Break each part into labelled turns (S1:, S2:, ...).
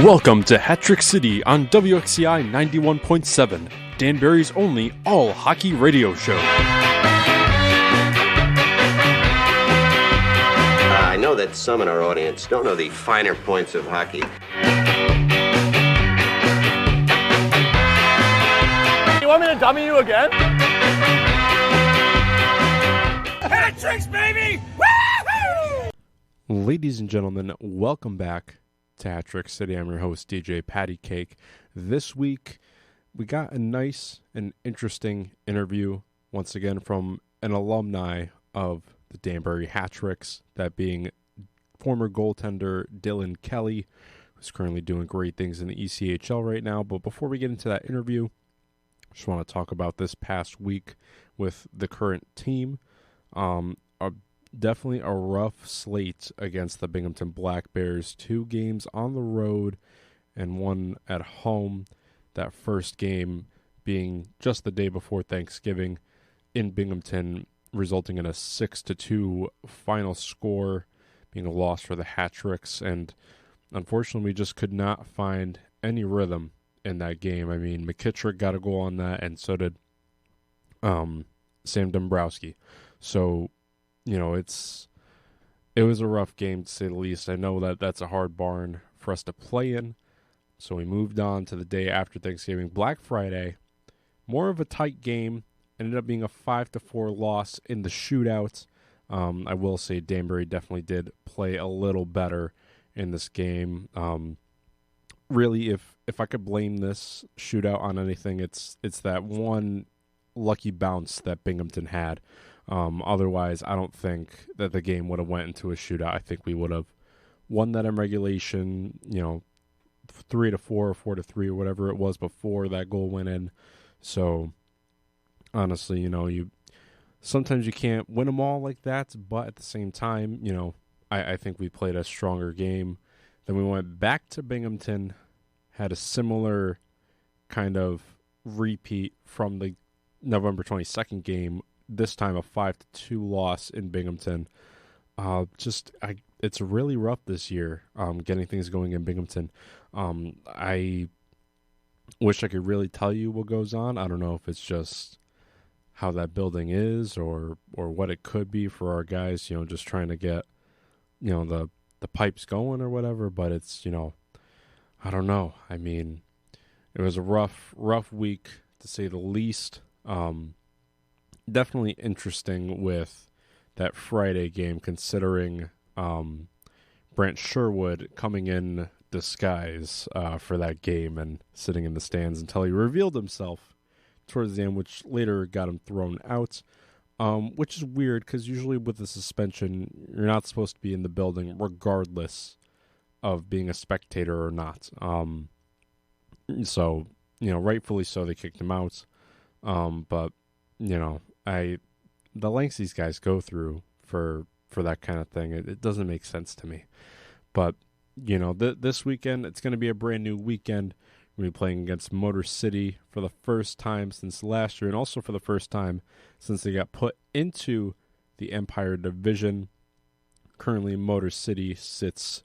S1: Welcome to Hat Tricks City on WXCI 91.7, Danbury's only all-hockey radio show.
S2: I know that some in our audience don't know the finer points of hockey.
S3: You want me to dummy you again?
S4: Hat Tricks, baby! Woo-hoo!
S1: Ladies and gentlemen, welcome back to Hat Tricks City. I'm your host, DJ Patty Cake. This week, we got a nice and interesting interview, once again, from an alumni of the Danbury Hat Tricks, that being former goaltender Dillon Kelley, who's currently doing great things in the ECHL right now. But before we get into that interview, I just want to talk about this past week with the current team. Definitely a rough slate against the Binghamton Black Bears. 2 games on the road and 1 at home. That first game being just the day before Thanksgiving in Binghamton, resulting in a 6-2 final score, being a loss for the Hat Tricks. And unfortunately, we just could not find any rhythm in that game. I mean, McKittrick got a goal on that, and so did Sam Dombrowski. So, you know, it was a rough game, to say the least. I know that that's a hard barn for us to play in, so we moved on to the day after Thanksgiving. Black Friday, more of a tight game, ended up being a 5-4 loss in the shootout. I will say Danbury definitely did play a little better in this game. Really, if I could blame this shootout on anything, it's that one lucky bounce that Binghamton had. Otherwise, I don't think that the game would have went into a shootout. I think we would have won that in regulation, 3-4 or 4-3 or whatever it was before that goal went in. So, honestly, sometimes you can't win them all like that, but at the same time, I think we played a stronger game. Then we went back to Binghamton, had a similar kind of repeat from the November 22nd game, this time a 5-2 loss in Binghamton. It's really rough this year, getting things going in Binghamton. I wish I could really tell you what goes on. I don't know if it's just how that building is or what it could be for our guys, just trying to get, the pipes going or whatever. But it's, I don't know. I mean, it was a rough week, to say the least. Definitely interesting with that Friday game, considering Brent Sherwood coming in disguise for that game and sitting in the stands until he revealed himself towards the end, which later got him thrown out, which is weird because usually with the suspension, you're not supposed to be in the building regardless of being a spectator or not. So, rightfully so, they kicked him out. But, the lengths these guys go through for that kind of thing, it doesn't make sense to me. But, this weekend, it's going to be a brand new weekend. We're going to be playing against Motor City for the first time since last year, and also for the first time since they got put into the Empire Division. Currently, Motor City sits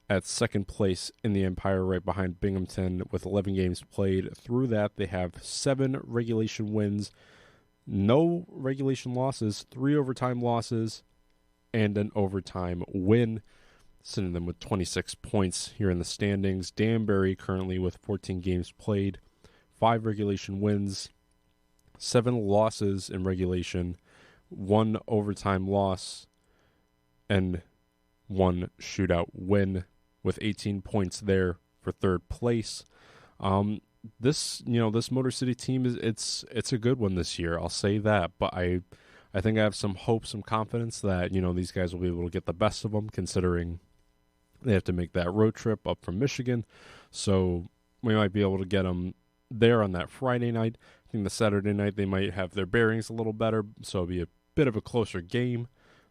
S1: at second place in the Empire, right behind Binghamton, with 11 games played. Through that, they have 7 regulation wins, no regulation losses, 3 overtime losses, and an overtime win, sending them with 26 points here in the standings. Danbury currently with 14 games played, 5 regulation wins, 7 losses in regulation, 1 overtime loss, and 1 shootout win, with 18 points there for third place. This Motor City team it's a good one this year. I'll say that, but I think I have some hope, some confidence that these guys will be able to get the best of them, considering they have to make that road trip up from Michigan. So we might be able to get them there on that Friday night. I think the Saturday night they might have their bearings a little better, so it'll be a bit of a closer game.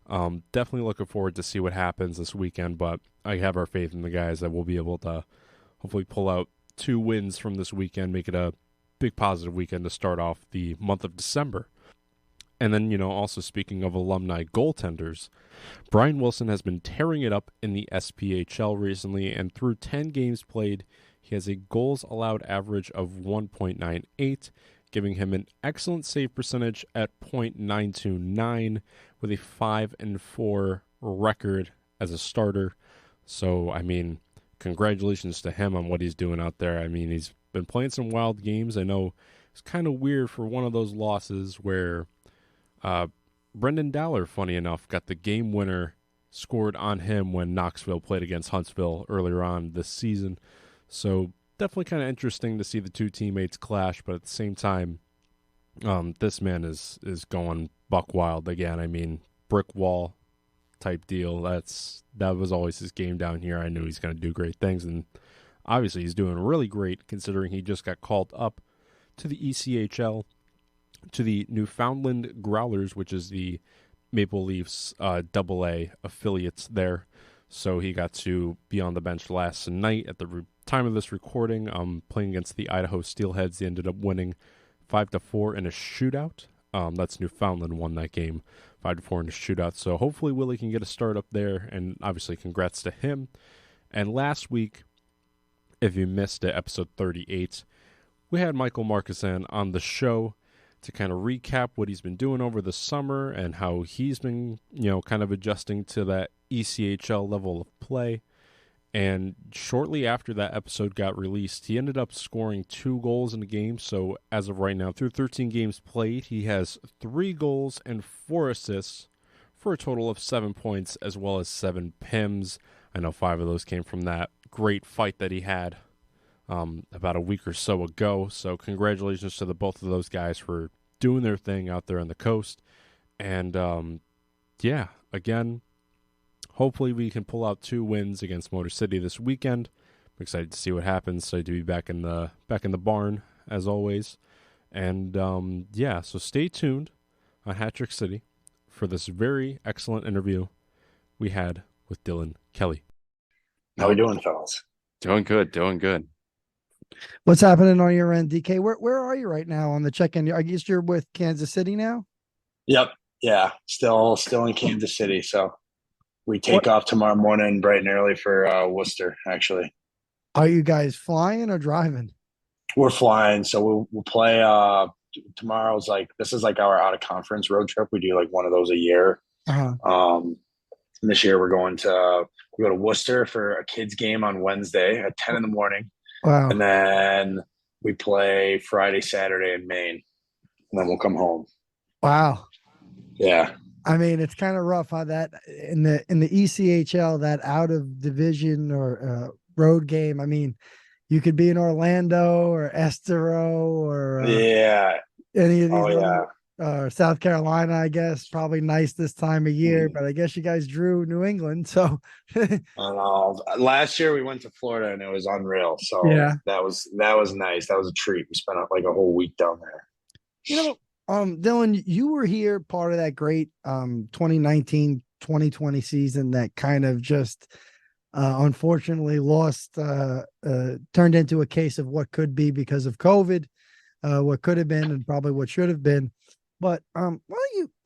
S1: Definitely looking forward to see what happens this weekend, but I have our faith in the guys that we'll be able to hopefully pull out 2 wins from this weekend, make it a big positive weekend to start off the month of December. And then, also speaking of alumni goaltenders, Brian Wilson has been tearing it up in the SPHL recently, and through 10 games played, he has a goals allowed average of 1.98, giving him an excellent save percentage at .929 with a 5-4 record as a starter. So, congratulations to him on what he's doing out there. He's been playing some wild games. I know it's kind of weird for one of those losses where Brendan Dowler, funny enough, got the game winner scored on him when Knoxville played against Huntsville earlier on this season. So definitely kind of interesting to see the two teammates clash, but at the same time, this man is going buck wild again. Brick wall type deal. That was always his game down here. I knew he's going to do great things, and obviously he's doing really great considering he just got called up to the ECHL, to the Newfoundland Growlers, which is the Maple Leafs AA affiliates there. So he got to be on the bench last night at the time of this recording, playing against the Idaho Steelheads. They ended up winning 5-4 in a shootout. That's Newfoundland won that game 5-4 in a shootout. So hopefully Willie can get a start up there, and obviously congrats to him. And last week, if you missed it, episode 38, we had Michael Marquesan on the show to kind of recap what he's been doing over the summer and how he's been, kind of adjusting to that ECHL level of play. And shortly after that episode got released, he ended up scoring 2 goals in the game. So as of right now, through 13 games played, he has 3 goals and 4 assists for a total of 7 points, as well as 7 PIMs. I know 5 of those came from that great fight that he had about a week or so ago. So congratulations to the both of those guys for doing their thing out there on the coast. And again, hopefully we can pull out 2 wins against Motor City this weekend. I'm excited to see what happens. Excited to be back in the barn as always. And so stay tuned on Hat Tricks City for this very excellent interview we had with Dillon Kelley.
S5: How we doing, fellas?
S6: Doing good.
S7: What's happening on your end, DK? Where are you right now on the check-in? I guess you're with Kansas City now?
S5: Yep. Yeah. Still in Kansas City. So we take off tomorrow morning bright and early for Worcester, actually.
S7: Are you guys flying or driving?
S5: We're flying. So we'll play tomorrow's this is our out of conference road trip. We do one of those a year.
S7: Uh-huh.
S5: And this year we go to Worcester for a kids game on Wednesday at 10 in the morning.
S7: Wow.
S5: And then we play Friday, Saturday in Maine, and then we'll come home.
S7: Wow.
S5: Yeah.
S7: It's kind of rough how that in the ECHL, that out of division or road game. You could be in Orlando or Estero or any of these South Carolina, I guess. Probably nice this time of year, but I guess you guys drew New England. So
S5: last year we went to Florida and it was unreal. So that was nice. That was a treat. We spent a whole week down there.
S7: Dillon, you were here part of that great 2019-2020 season that kind of just unfortunately turned into a case of what could be because of COVID, what could have been and probably what should have been. But why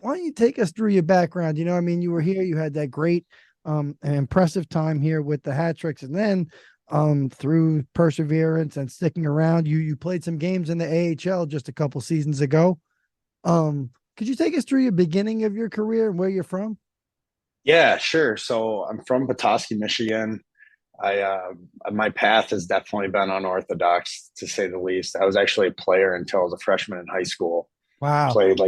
S7: don't you take us through your background? You were here, you had that great and impressive time here with the Hat Tricks, and then through perseverance and sticking around, you played some games in the AHL just a couple seasons ago. Could you take us through your beginning of your career and where you're from?
S5: Yeah, sure. So I'm from Petoskey, Michigan. My path has definitely been unorthodox, to say the least. I was actually a player until I was a freshman in high school.
S7: Wow.
S5: Played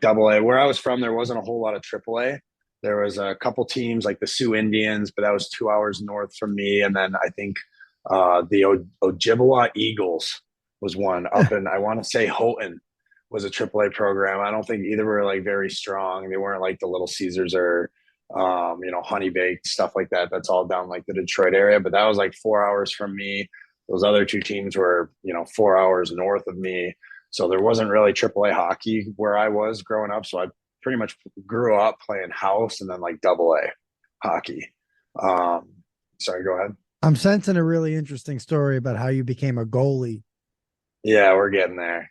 S5: AA. Where I was from, there wasn't a whole lot of AAA. There was a couple teams like the Sioux Indians, but that was 2 hours north from me. And then I think the Ojibwa Eagles was one up in, I want to say Houghton was a AAA program. I don't think either were very strong. They weren't like the Little Caesars or Honey Baked, stuff like that. That's all down the Detroit area. But that was 4 hours from me. Those other 2 teams were, 4 hours north of me. So there wasn't really AAA hockey where I was growing up. So I pretty much grew up playing house and then AA hockey. Sorry, go ahead.
S7: I'm sensing a really interesting story about how you became a goalie.
S5: Yeah, we're getting there.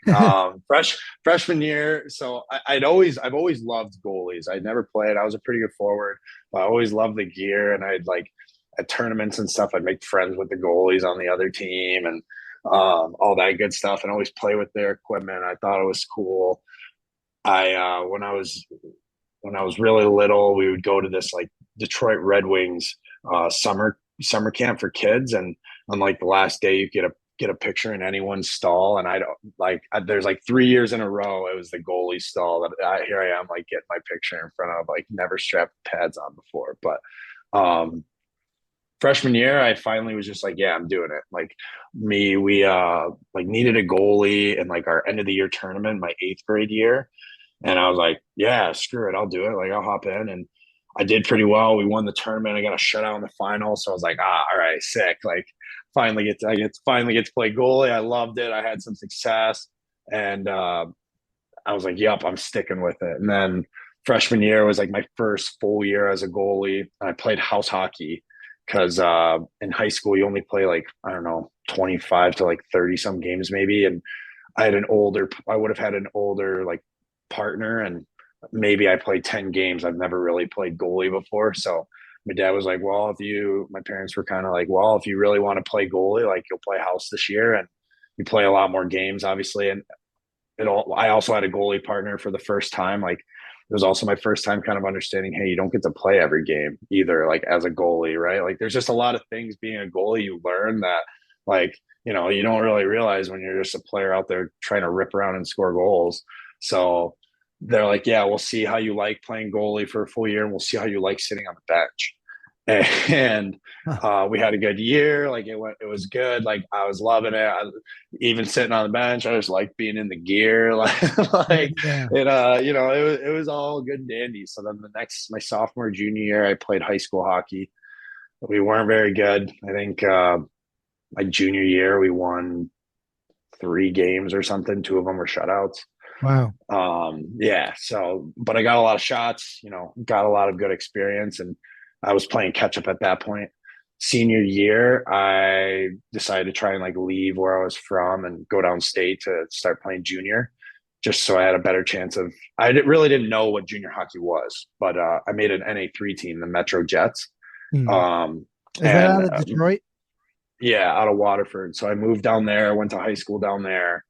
S5: Freshman year. So I've always loved goalies. I'd never played. I was a pretty good forward, but I always loved the gear. And I'd like at tournaments and stuff, I'd make friends with the goalies on the other team and all that good stuff and always play with their equipment. I thought it was cool. When I was really little, we would go to this like Detroit Red Wings summer camp for kids, and on like the last day, you get a picture in anyone's stall, and I don't like. There's like 3 years in a row, it was the goalie stall that here I am like getting my picture in front of, like never strapped pads on before, but freshman year, I finally was just like, yeah, I'm doing it. Like we like needed a goalie in like our end of the year tournament, my 8th grade year. And I was like, yeah, screw it. I'll do it. Like I'll hop in. And I did pretty well. We won the tournament. I got a shutout in the final. So I was like, all right, sick. Like finally get to play goalie. I loved it. I had some success. And I was like, yep, I'm sticking with it. And then freshman year was like my first full year as a goalie. I played house hockey because in high school you only play like, I don't know, 25 to like 30 some games maybe. And I would have had an older like partner, and maybe I played 10 games. I've never really played goalie before. So my dad was like, well, my parents were kind of like, well, if you really want to play goalie, like you'll play house this year and you play a lot more games, obviously. And I also had a goalie partner for the first time. Like it was also my first time kind of understanding, hey, you don't get to play every game either, like as a goalie, right? Like there's just a lot of things being a goalie you learn that like, you don't really realize when you're just a player out there trying to rip around and score goals. So they're like, yeah, we'll see how you like playing goalie for a full year, and we'll see how you like sitting on the bench. And we had a good year. Like it was good. Like I was loving it. Even sitting on the bench, I just like being in the gear. Like
S7: Yeah.
S5: it was all good and dandy. So then my sophomore, junior year, I played high school hockey. We weren't very good. I think my junior year, we won 3 games or something. 2 of them were shutouts.
S7: Wow.
S5: Yeah. So, but I got a lot of shots, got a lot of good experience, and I was playing catch up at that point. Senior year, I decided to try and like leave where I was from and go downstate to start playing junior, just so I had a better chance of. Really didn't know what junior hockey was, but I made an NA3 team, the Metro Jets.
S7: Is that out of Detroit?
S5: Yeah, out of Waterford. So I moved down there, went to high school down there.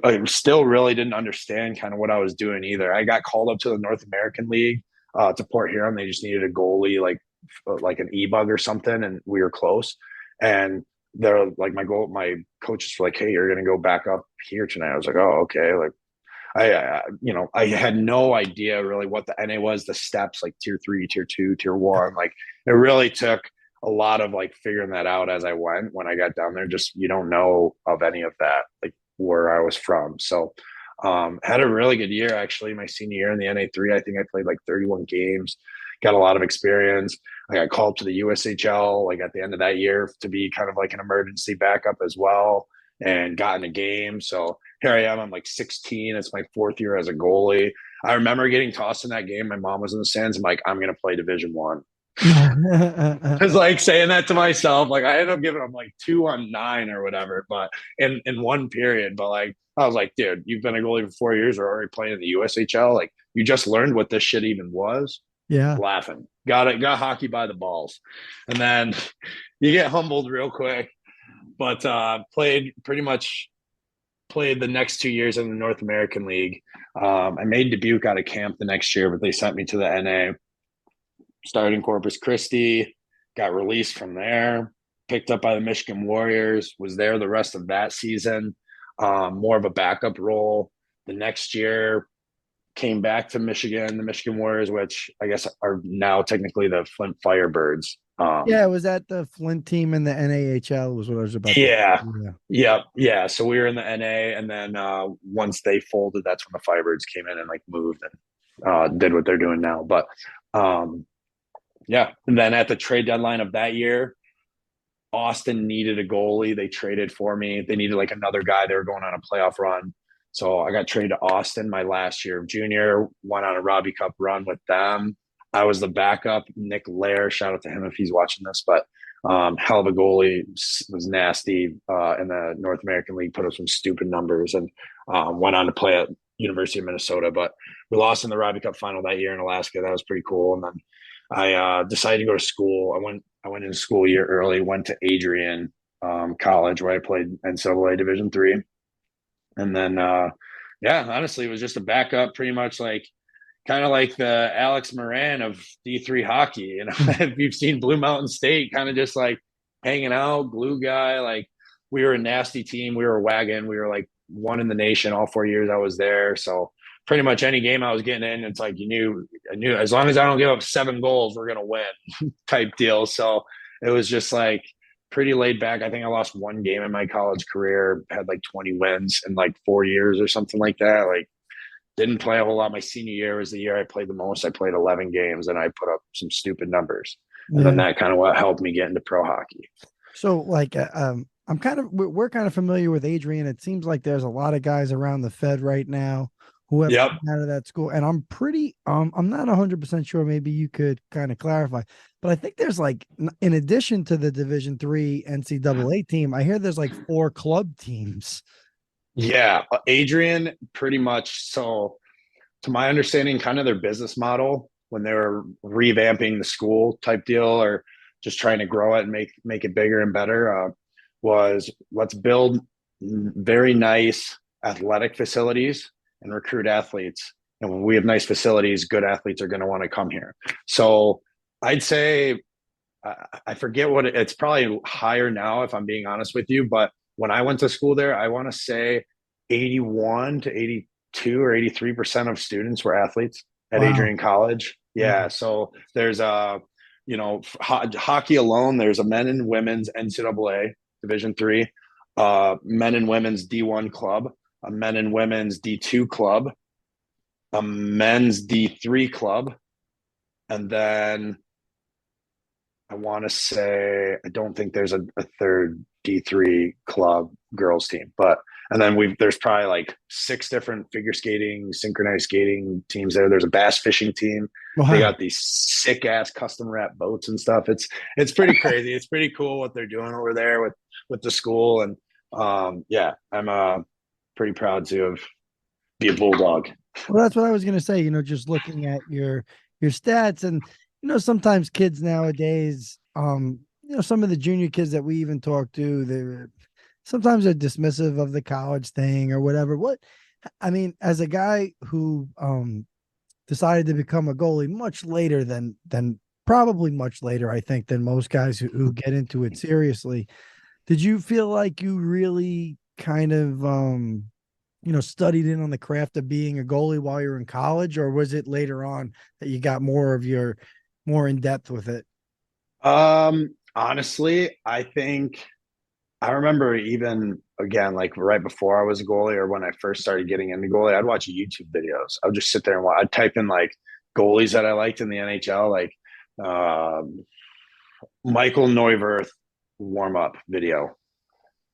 S5: I still really didn't understand kind of what I was doing either. I got called up to the North American League to Port Huron. They just needed a goalie, like an e-bug or something, and we were close. And they're like, my coaches were like, "Hey, you're gonna go back up here tonight." I was like, "Oh, okay." Like, I had no idea really what the NA was, the steps, like tier 3, tier 2, tier 1. Like, it really took a lot of like figuring that out as I went. When I got down there, just you don't know of any of that, like where I was from. So had a really good year actually. My senior year in the NA3, I think I played like 31 games, got a lot of experience. I got called to the USHL like at the end of that year to be kind of like an emergency backup as well, and got in a game. So here I am. I'm like 16. It's my 4th year as a goalie. I remember getting tossed in that game. My mom was in the stands. I'm like, I'm gonna play Division 1. I was like saying that to myself. Like I ended up giving them like 2 on 9 or whatever, but in one period. But like I was like, dude, you've been a goalie for 4 years. We're already playing in the USHL. Like you just learned what this shit even was.
S7: Yeah.
S5: Laughing. Got hockey by the balls. And then you get humbled real quick. But played the next 2 years in the North American League. I made Dubuque out of camp the next year, but they sent me to the NA. Started in Corpus Christi, got released from there, picked up by the Michigan Warriors, was there the rest of that season, more of a backup role. The next year, came back to Michigan, the Michigan Warriors, which I guess are now technically the Flint Firebirds.
S7: Yeah, was that the Flint team in the NAHL was what I was about to
S5: Yeah. So we were in the NA, and then once they folded, that's when the Firebirds came in and like moved and did what they're doing now. But yeah. And then at the trade deadline of that year, Austin needed a goalie. They traded for me. They needed like another guy. They were going on a playoff run. So I got traded to Austin my last year of junior, went on a Robbie Cup run with them. I was the backup. Nick Lair, shout out to him if he's watching this, but Hell of a goalie, was nasty in the North American League, put up some stupid numbers, and went on to play at University of Minnesota. But we lost in the Robbie Cup final that year in Alaska. That was pretty cool. And then I decided to go to school. I went into school a year early, went to Adrian College, where I played NCAA Division III. And then, yeah, honestly, it was just a backup, pretty much like kind of like the Alex Moran of D3 hockey. You know, if you've seen Blue Mountain State, kind of just like hanging out, glue guy. Like we were a nasty team. We were a wagon. We were like one in the nation all 4 years I was there. So pretty much any game I was getting in, it's like I knew as long as I don't give up 7 goals, we're gonna win type deal. So it was just like pretty laid back. I think I lost 1 game in my college career, had like 20 wins in like 4 years or something like that. Like didn't play a whole lot. My senior year was the year I played the most. I played 11 games and I put up some stupid numbers. And then that kind of what helped me get into pro hockey.
S7: So like, we're kind of familiar with Adrian. It seems like there's a lot of guys around the Fed right now who have come out of that school. And I'm pretty, I'm not 100% sure. Maybe you could kind of clarify, but I think there's like, in addition to the Division III NCAA team, I hear there's like 4 club teams.
S5: Yeah, Adrian pretty much. So to my understanding, kind of their business model when they were revamping the school type deal or just trying to grow it and make it bigger and better was let's build very nice athletic facilities and recruit athletes. And when we have nice facilities, good athletes are going to want to come here. So I'd say, I forget what it's probably higher now, if I'm being honest with you. But when I went to school there, I want to say 81 to 82 or 83% of students were athletes at Adrian College. Yeah. So there's hockey alone, there's a men and women's NCAA Division III, men and women's D1 club, a men and women's D2 club, a men's D3 club, and then I want to say I don't think there's a third D3 club girls team, and then there's probably like 6 different figure skating, synchronized skating teams there. There's a bass fishing team. Wow. They got these sick ass custom wrap boats and stuff. It's pretty crazy. It's pretty cool what they're doing over there with the school. And yeah, I'm pretty proud to be a Bulldog.
S7: Well, that's what I was gonna say. Just looking at your stats, and sometimes kids nowadays, some of the junior kids that we even talk to, sometimes they're dismissive of the college thing or whatever. As a guy who decided to become a goalie much later than probably much later, I think, than most guys who get into it seriously, did you feel like you really kind of studied in on the craft of being a goalie while you were in college, or was it later on that you got more in depth with it?
S5: Honestly, I think I remember even again, like right before I was a goalie or when I first started getting into goalie, I'd watch YouTube videos. I would just sit there and watch. I'd type in like goalies that I liked in the NHL, like Michael Neuwirth warm-up video.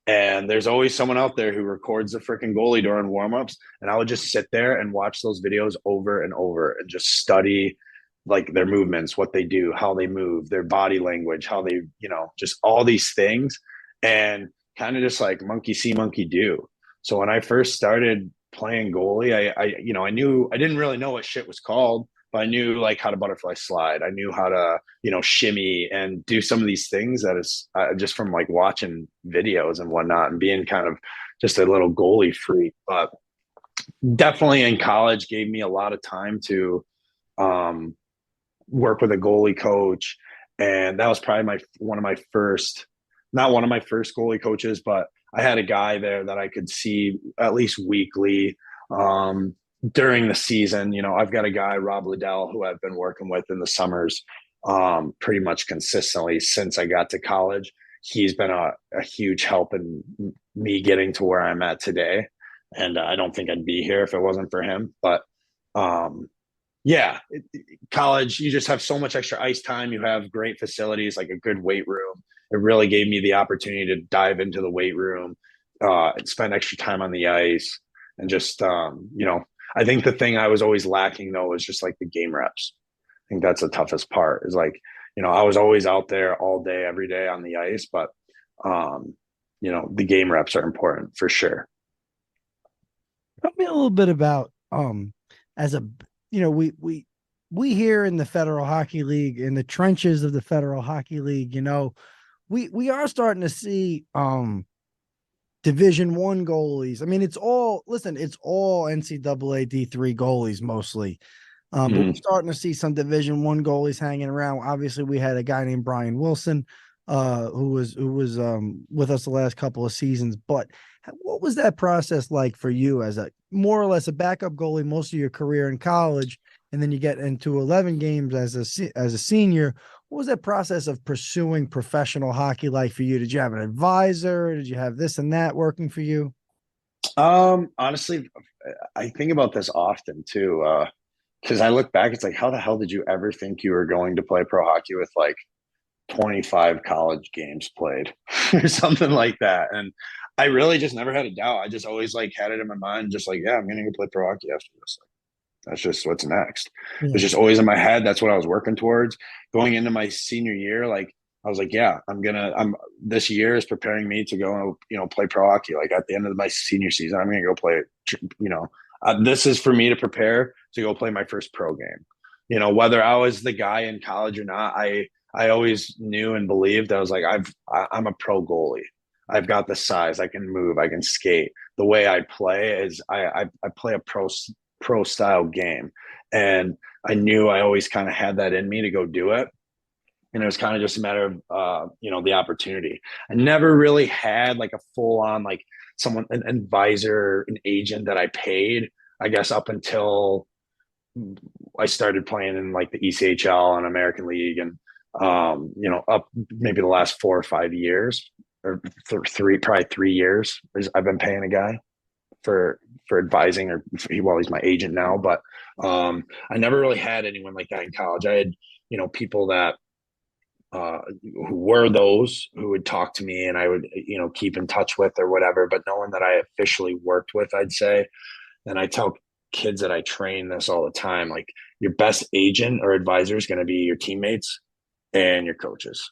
S5: And there's always someone out there who records the freaking goalie during warm-ups. And I would just sit there and watch those videos over and over and just study like their movements, what they do, how they move, their body language, how they, just all these things. And kind of just like monkey see, monkey do. So when I first started playing goalie, I knew, I didn't really know what shit was called, but I knew like how to butterfly slide. I knew how to, shimmy and do some of these things that is just from like watching videos and whatnot and being kind of just a little goalie freak. But definitely in college gave me a lot of time to work with a goalie coach. And that was probably not one of my first goalie coaches, but I had a guy there that I could see at least weekly during the season. I've got a guy, Rob Liddell, who I've been working with in the summers pretty much consistently since I got to college. He's been a huge help in me getting to where I'm at today. And I don't think I'd be here if it wasn't for him. But college, you just have so much extra ice time. You have great facilities, like a good weight room. It really gave me the opportunity to dive into the weight room and spend extra time on the ice. And just, I think the thing I was always lacking, though, was just like the game reps. I think that's the toughest part is like, I was always out there all day, every day on the ice, but the game reps are important for sure.
S7: Tell me a little bit about as a we here in the Federal Hockey League, in the trenches of the Federal Hockey League, we are starting to see Division One goalies. I mean, it's all NCAA D3 goalies mostly. But we're starting to see some Division One goalies hanging around. Obviously, we had a guy named Brian Wilson, who was with us the last couple of seasons. But what was that process like for you as a more or less a backup goalie most of your career in college, and then you get into 11 games as a senior? What was that process of pursuing professional hockey like for you? Did you have an advisor? Did you have this and that working for you?
S5: Honestly, I think about this often too. Because I look back, it's like, how the hell did you ever think you were going to play pro hockey with like 25 college games played or something like that? And I really just never had a doubt. I just always like had it in my mind, just like, yeah, I'm going to go play pro hockey after this. Like, that's just what's next.
S7: Yeah.
S5: It's just always in my head. That's what I was working towards going into my senior year. Like, I was like, yeah, this year is preparing me to go, play pro hockey. Like at the end of my senior season, I'm going to go play, this is for me to prepare to go play my first pro game. Whether I was the guy in college or not, I always knew and believed. I was like, I'm a pro goalie. I've got the size. I can move. I can skate. The way I play is I play a pro style game, and I knew I always kind of had that in me to go do it. And it was kind of just a matter of the opportunity. I never really had like a full on like an advisor, an agent that I paid, I guess, up until I started playing in like the ECHL and American League, and up maybe the last 4 or 5 years, or probably 3 years, I've been paying a guy for advising, he's my agent now. But I never really had anyone like that in college. I had people that who were those who would talk to me and I would keep in touch with or whatever, but no one that I officially worked with, I'd say. And I tell kids that I train this all the time, like, your best agent or advisor is going to be your teammates and your coaches.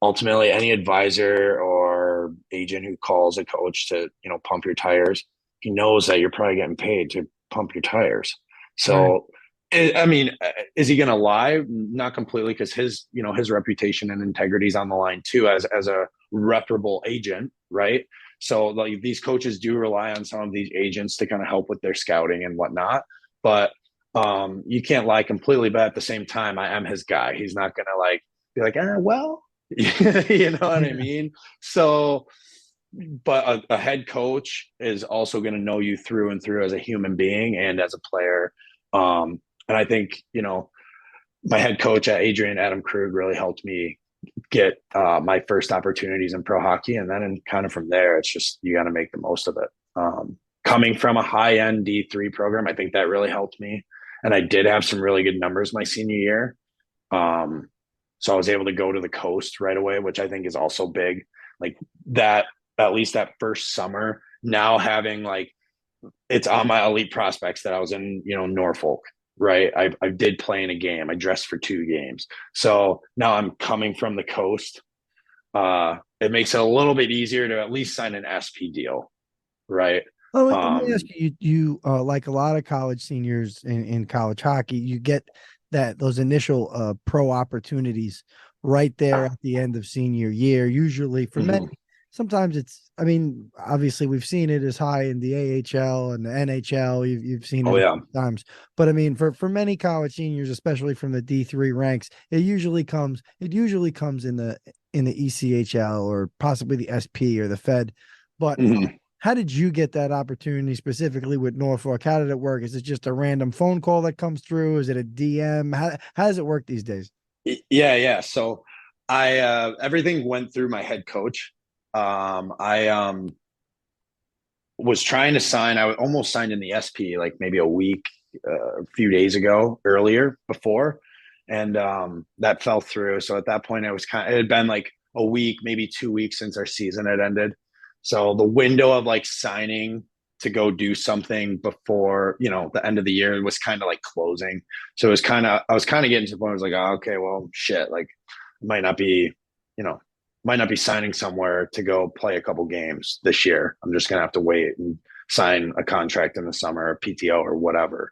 S5: Ultimately, any advisor or agent who calls a coach to pump your tires, he knows that you're probably getting paid to pump your tires. So I mean, is he going to lie? Not completely, because his reputation and integrity is on the line too, as a reputable agent, right? So like, these coaches do rely on some of these agents to kind of help with their scouting and whatnot. But you can't lie completely. But at the same time, I am his guy. He's not going to like be like, well, you know what I mean? So, but a head coach is also going to know you through and through as a human being and as a player. And I think, my head coach at Adam Krug really helped me get my first opportunities in pro hockey. And then kind of from there, it's just, you got to make the most of it. Coming from a high end D3 program, I think that really helped me. And I did have some really good numbers my senior year. So I was able to go to the coast right away, which I think is also big. Like that, at least that first summer, now having like, it's on my elite prospects that I was in, Norfolk, right? I did play in a game. I dressed for 2 games. So now I'm coming from the coast. It makes it a little bit easier to at least sign an SP deal, right?
S7: Oh, let me ask you, you like a lot of college seniors in college hockey, you get those initial pro opportunities right there at the end of senior year. Usually for many, sometimes obviously we've seen it as high in the AHL and the NHL. You've seen it times, but I mean, for many college seniors, especially from the D3 ranks, it usually comes in the ECHL or possibly the SP or the Fed. But how did you get that opportunity specifically with Norfolk? How did it work? Is it just a random phone call that comes through? Is it a DM? How does it work these days?
S5: Yeah. So I everything went through my head coach. I was trying to sign. I almost signed in the SP like maybe a few days earlier before, and that fell through. So at that point, it had been like a week, maybe 2 weeks since our season had ended. So the window of like signing to go do something before, the end of the year. It was kind of like closing. So I was kind of getting to the point where I was like, oh, okay, well, shit, like might not be, might not be signing somewhere to go play a couple games this year. I'm just going to have to wait and sign a contract in the summer, PTO or whatever.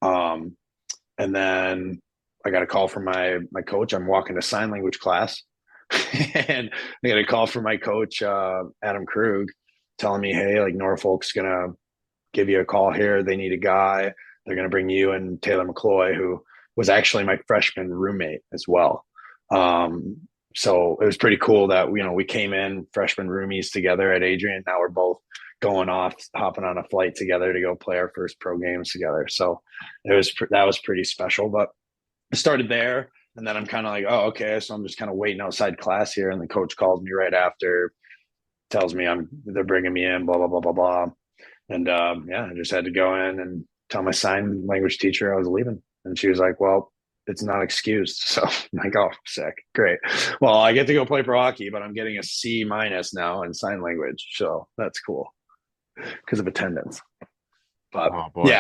S5: And then I got a call from my coach. I'm walking to sign language class and I got a call from my coach, Adam Krug, telling me, hey, like Norfolk's going to give you a call here. They need a guy. They're going to bring you and Taylor McCloy, who was actually my freshman roommate as well. So it was pretty cool that, we came in freshman roomies together at Adrian. Now we're both going off, hopping on a flight together to go play our first pro games together. So that was pretty special, but I started there. And then I'm kind of like, oh, okay. So I'm just kind of waiting outside class here. And the coach calls me right after, tells me they're bringing me in, blah, blah, blah, blah, blah. And I just had to go in and tell my sign language teacher I was leaving. And she was like, well, it's not excused. So I'm like, oh, sick. Great. Well, I get to go play for hockey, but I'm getting a C- now in sign language. So that's cool because of attendance. But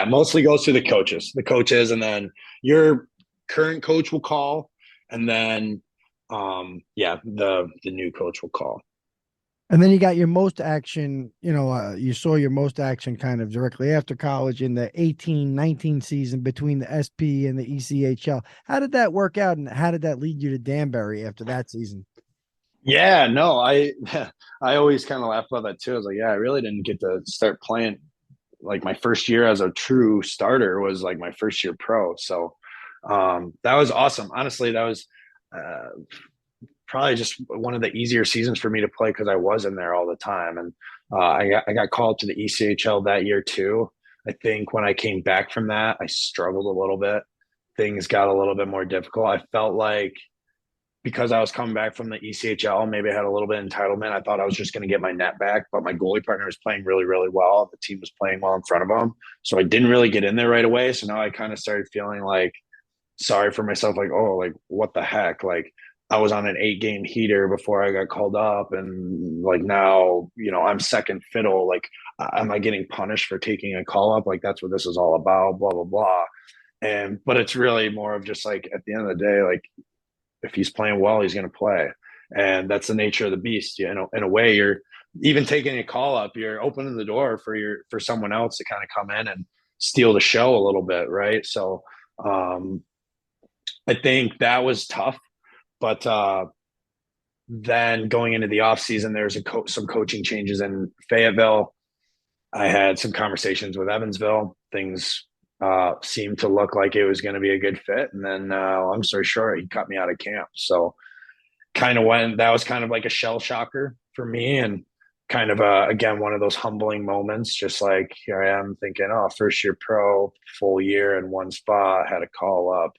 S5: mostly goes to the coaches, and then your current coach will call, and then the new coach will call.
S7: And then you got your most action, you saw your most action kind of directly after college in the 18-19 season between the SP and the ECHL. How did that work out, and how did that lead you to Danbury after that season?
S5: Yeah, no, I always kind of laugh about that too. I was like, I really didn't get to start playing. Like my first year as a true starter was like my first year pro. So that was awesome. Honestly, that was probably just one of the easier seasons for me to play because I was in there all the time. And I got called to the ECHL that year too. I think when I came back from that, I struggled a little bit. Things got a little bit more difficult. I felt like because I was coming back from the ECHL, maybe I had a little bit of entitlement. I thought I was just going to get my net back, but my goalie partner was playing really, really well. The team was playing well in front of him. So I didn't really get in there right away. So now I kind of started feeling like sorry for myself. Like, oh, like what the heck? Like I was on an 8-game heater before I got called up. And like now, I'm second fiddle. Like, am I getting punished for taking a call up? Like that's what this is all about, blah, blah, blah. But it's really more of just like, at the end of the day, like, if he's playing well, he's going to play. And that's the nature of the beast. In a way, you're even taking a call up, you're opening the door for someone else to kind of come in and steal the show a little bit. Right. So I think that was tough, but then going into the off season, there's some coaching changes in Fayetteville. I had some conversations with Evansville. Things seemed to look like it was going to be a good fit. And then long story short, he cut me out of camp. So that was kind of like a shell shocker for me, and kind of again, one of those humbling moments, just like here I am thinking, oh, first year pro, full year in one spot, had a call up.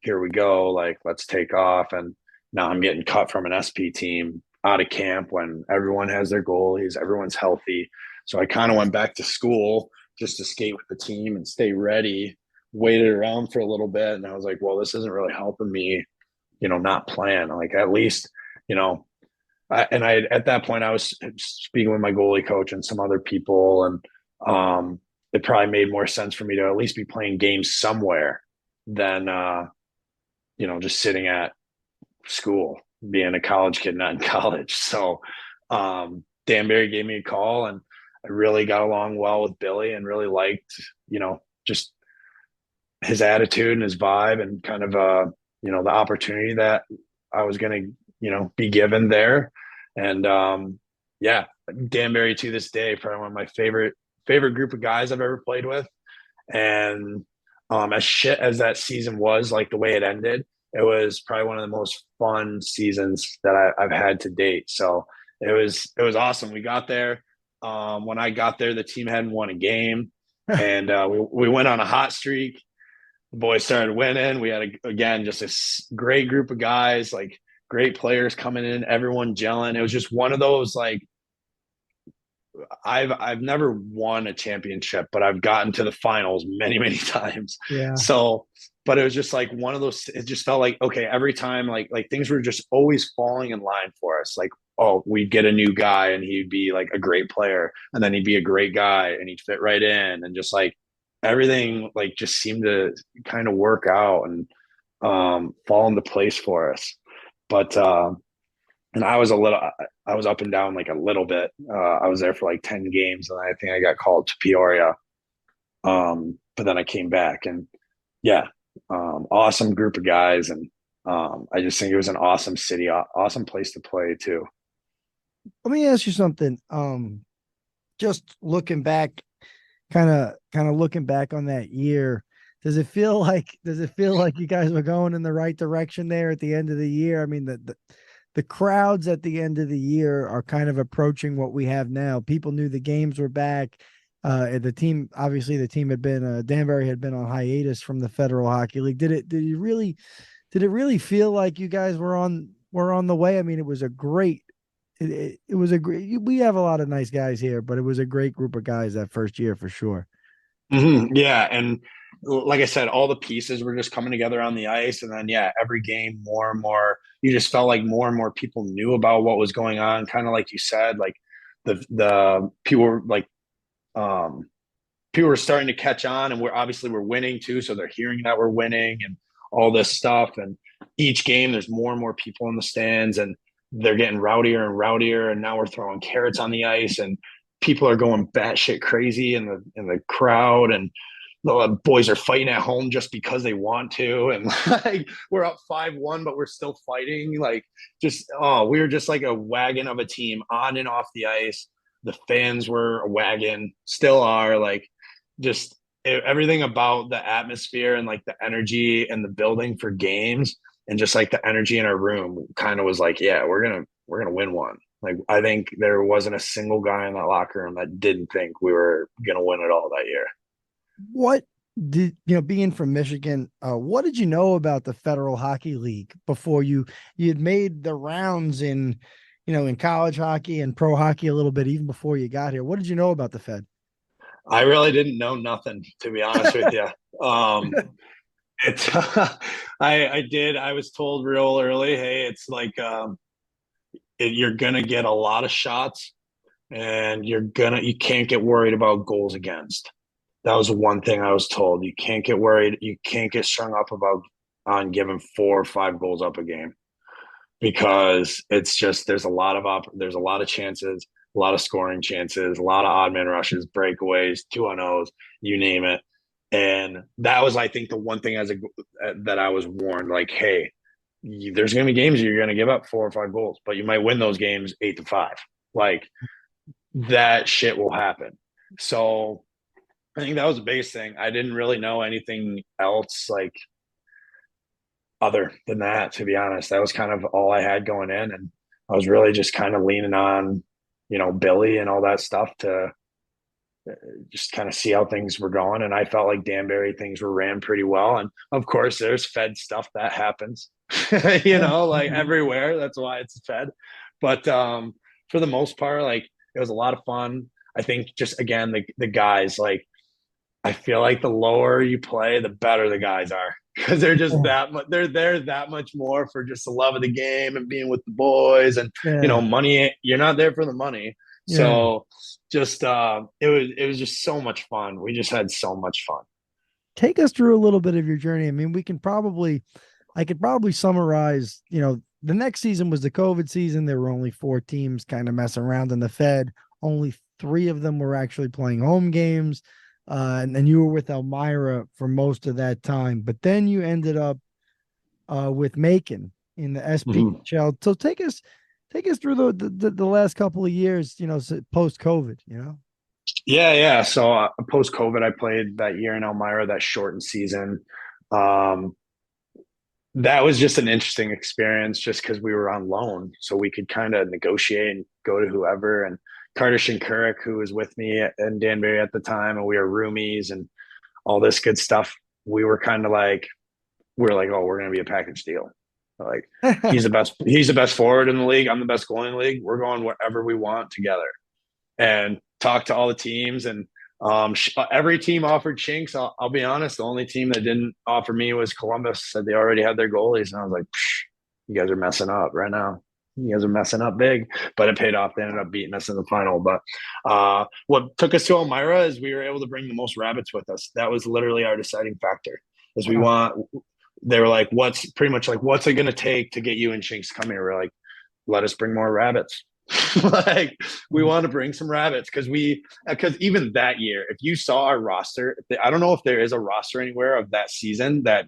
S5: Here we go. Like, let's take off. And now I'm getting cut from an SP team out of camp when everyone has their goalies, everyone's healthy. So I kind of went back to school just to skate with the team and stay ready, waited around for a little bit. And I was like, well, this isn't really helping me, not plan. Like at least, at that point I was speaking with my goalie coach and some other people. And it probably made more sense for me to at least be playing games somewhere than, just sitting at school, being a college kid, not in college. So Danbury gave me a call, and I really got along well with Billy and really liked, just his attitude and his vibe and kind of, the opportunity that I was going to, be given there. And Danbury to this day, probably one of my favorite group of guys I've ever played with. And as shit as that season was, like the way it ended, it was probably one of the most fun seasons that I've had to date. So it was awesome. We got there. When I got there, the team hadn't won a game, and we went on a hot streak. The boys started winning. We had just a great group of guys, like great players coming in, everyone gelling. It was just one of those, like, I've never won a championship, but I've gotten to the finals many, many times.
S7: Yeah.
S5: So but it was just like one of those, it just felt like, okay, every time like things were just always falling in line for us. Like, oh, we'd get a new guy and he'd be like a great player, and then he'd be a great guy and he'd fit right in, and just like everything like just seemed to kind of work out and fall into place for us. But and I was up and down like a little bit. I was there for like 10 games, and I think I got called to Peoria. But then I came back, and yeah, awesome group of guys. And I just think it was an awesome city, awesome place to play too.
S7: Let me ask you something. Just looking back, kind of looking back on that year, does it feel like you guys were going in the right direction there at the end of the year? I mean, the crowds at the end of the year are kind of approaching what we have now. People knew the games were back. The team had been Danbury had been on hiatus from the Federal Hockey League. Did it really feel like you guys were on the way? I mean, it was a great. It was a great. We have a lot of nice guys here, but it was a great group of guys that first year for sure.
S5: Mm-hmm. Yeah, and like I said, all the pieces were just coming together on the ice, and then yeah, every game more and more. You just felt like more and more people knew about what was going on. Kind of like you said, like the people were like people were starting to catch on, and we're winning too, so they're hearing that we're winning and all this stuff. And each game there's more and more people in the stands, and they're getting rowdier and rowdier, and now we're throwing carrots on the ice, and people are going batshit crazy in the crowd, and the boys are fighting at home just because they want to, and like we're up 5-1 but we're still fighting. Like just we were just like a wagon of a team on and off the ice. The fans were a wagon, still are. Like just everything about the atmosphere and like the energy and the building for games, and just like the energy in our room kind of was like, yeah, we're gonna win one. Like I think there wasn't a single guy in that locker room that didn't think we were gonna win it all that year.
S7: What did being from Michigan, what did you know about the Federal Hockey League before you had made the rounds in college hockey and pro hockey a little bit, even before you got here? What did you know about the Fed?
S5: I really didn't know nothing, to be honest with you. It's I was told real early, hey, it's like you're gonna get a lot of shots, and you can't get worried about goals against. That was one thing I was told. You can't get worried. You can't get strung up on giving 4 or 5 goals up a game, because it's just there's a lot of chances, a lot of scoring chances, a lot of odd man rushes, breakaways, 2-on-0s, you name it. And that was, I think, the one thing that I was warned, like, hey, there's going to be games you're going to give up 4 or 5 goals, but you might win those games 8-5. Like that shit will happen. So I think that was the biggest thing. I didn't really know anything else like other than that, to be honest. That was kind of all I had going in, and I was really just kind of leaning on, Billy and all that stuff to just kind of see how things were going. And I felt like Danbury, things were ran pretty well. And of course there's Fed stuff that happens, like everywhere. That's why it's Fed. But for the most part, like it was a lot of fun. I think just, again, the guys, like, I feel like the lower you play, the better the guys are, because they're just they're there that much more for just the love of the game and being with the boys, and money. You're not there for the money. Yeah. So just it was just so much fun. We just had so much fun.
S7: Take us through a little bit of your journey. I mean, I could probably summarize, the next season was the COVID season. There were only 4 teams kind of messing around in the Fed. Only 3 of them were actually playing home games. And then you were with Elmira for most of that time, but then you ended up with Macon in the SPHL. Mm-hmm. So take us through the last couple of years, post COVID.
S5: Yeah. So post COVID, I played that year in Elmira, that shortened season. That was just an interesting experience, just because we were on loan, so we could kind of negotiate and go to whoever. And Carter Shinkurik, who was with me in Danbury at the time, and we were roomies and all this good stuff. We were kind of like, oh, we're going to be a package deal. Like he's the best forward in the league. I'm the best goalie in the league. We're going wherever we want together, and talk to all the teams. And Every team offered Chinks. I'll be honest. The only team that didn't offer me was Columbus. Said they already had their goalies, and I was like, "You guys are messing up right now. You guys are messing up big." But it paid off. They ended up beating us in the final. But what took us to Elmira is we were able to bring the most rabbits with us. That was literally our deciding factor. Is we want. They were like, "What's it going to take to get you and Chinks come here?" We're like, "Let us bring more rabbits." Like we want to bring some rabbits because even that year, if you saw our roster, I don't know if there is a roster anywhere of that season that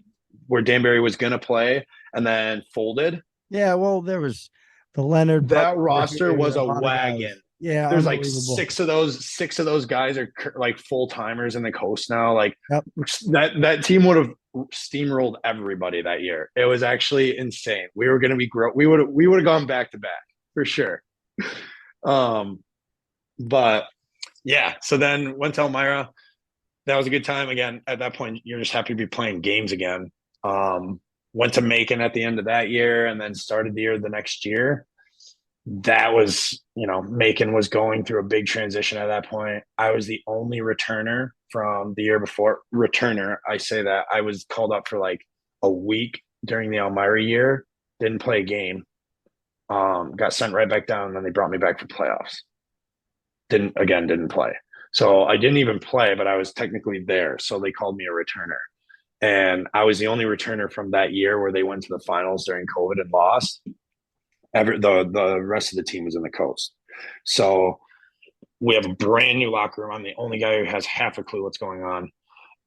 S5: where Danbury was going to play and then folded.
S7: Yeah, well, there was the Leonard.
S5: That roster was a
S7: lot of
S5: wagon.
S7: guys. Yeah,
S5: There's like six of those guys are like full timers in the coast now. Like that team would have steamrolled everybody that year. It was actually insane. We were going to be we would have gone back to back for sure. But yeah, so then went to Elmira. That was a good time. Again, at that point, you're just happy to be playing games again. Went to Macon at the end of that year and then started the year the next year. That was, Macon was going through a big transition at that point. I was the only returner from the year before. Returner, I say that. I was called up for like a week during the Elmira year, didn't play a game. Got sent right back down, and then they brought me back for playoffs. Didn't play. So I didn't even play, but I was technically there. So they called me a returner. And I was the only returner from that year where they went to the finals during COVID and lost. The rest of the team was in the coast. So we have a brand new locker room. I'm the only guy who has half a clue what's going on.